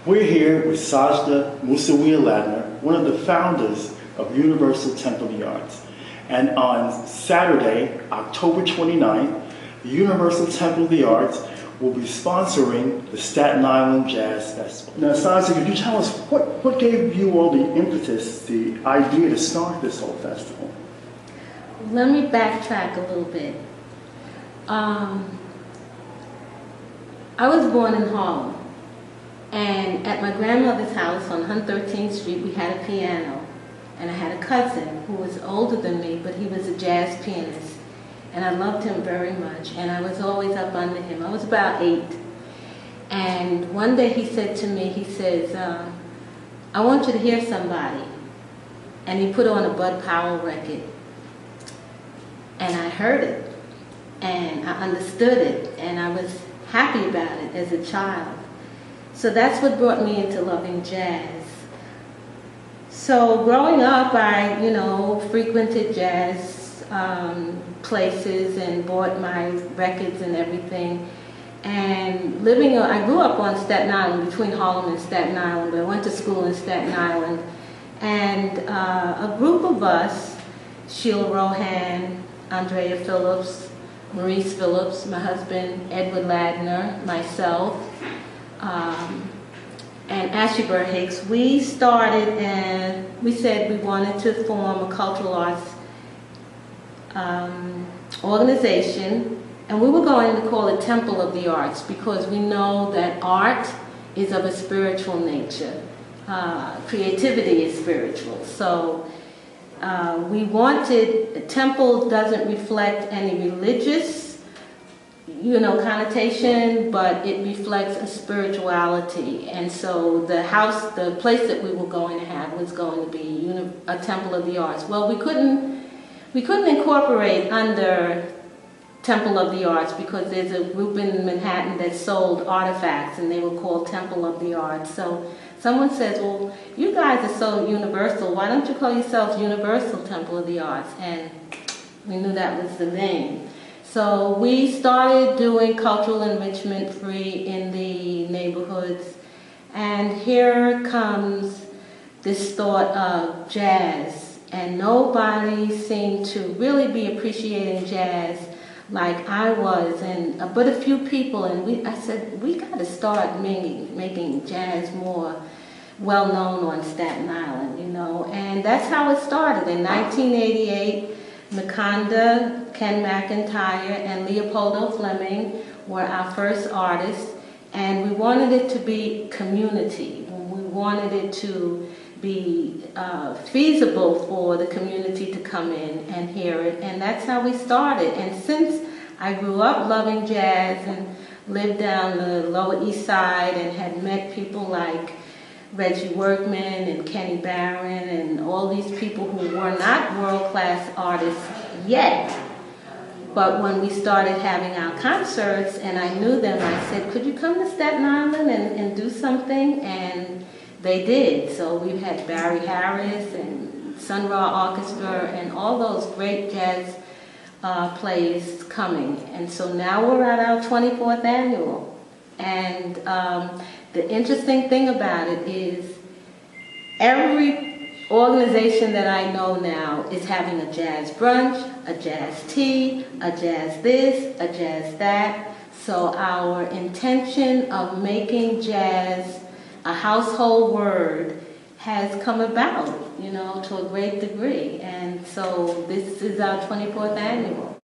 We're here with Sadja Ladner, one of the founders of Universal Temple of the Arts. And on Saturday, October 29th, the Universal Temple of the Arts will be sponsoring the Staten Island Jazz Festival. Now, Sadja, could you tell us what gave you all the impetus, the idea to start this whole festival? Let me backtrack a little bit. I was born in Harlem, and at my grandmother's house on 113th Street, we had a piano, and I had a cousin who was older than me, but he was a jazz pianist, and I loved him very much, and I was always up under him. I was about 8, and one day he said to me, he says, I want you to hear somebody, and he put on a Bud Powell record, and I heard it, and I understood it, and I was happy about it as a child. So that's what brought me into loving jazz. So growing up, I, frequented jazz places and bought my records and everything. And I grew up on Staten Island, between Harlem and Staten Island, but I went to school in Staten Island. And a group of us, Sheila Rohan, Andrea Phillips, Maurice Phillips, my husband, Edward Ladner, myself, and Ashley Burr Hicks, we started and we said we wanted to form a cultural arts organization, and we were going to call it Temple of the Arts because we know that art is of a spiritual nature. Creativity is spiritual. So we wanted, temple doesn't reflect any religious, connotation, but it reflects a spirituality. And so the place that we were going to have was going to be a Temple of the Arts. Well, we couldn't incorporate under Temple of the Arts because there's a group in Manhattan that sold artifacts and they were called Temple of the Arts. So someone says, well, you guys are so universal, why don't you call yourselves Universal Temple of the Arts? And we knew that was the name. So we started doing cultural enrichment free in the neighborhoods. And here comes this thought of jazz. And nobody seemed to really be appreciating jazz like I was, but a few people, and I said, we got to start making jazz more well-known on Staten Island, and that's how it started. In 1988, Maconda, Ken McIntyre, and Leopoldo Fleming were our first artists, and we wanted it to be community. We wanted it to be feasible for the community to come in and hear it, and that's how we started. And since I grew up loving jazz and lived down the Lower East Side and had met people like Reggie Workman and Kenny Barron and all these people who were not world-class artists yet, but when we started having our concerts and I knew them, I said, could you come to Staten Island and do something? And they did. So we've had Barry Harris and Sun Ra Orchestra and all those great jazz plays coming. And so now we're at our 24th annual. And the interesting thing about it is every organization that I know now is having a jazz brunch, a jazz tea, a jazz this, a jazz that. So our intention of making jazz a household word has come about, to a great degree. And so this is our 24th annual.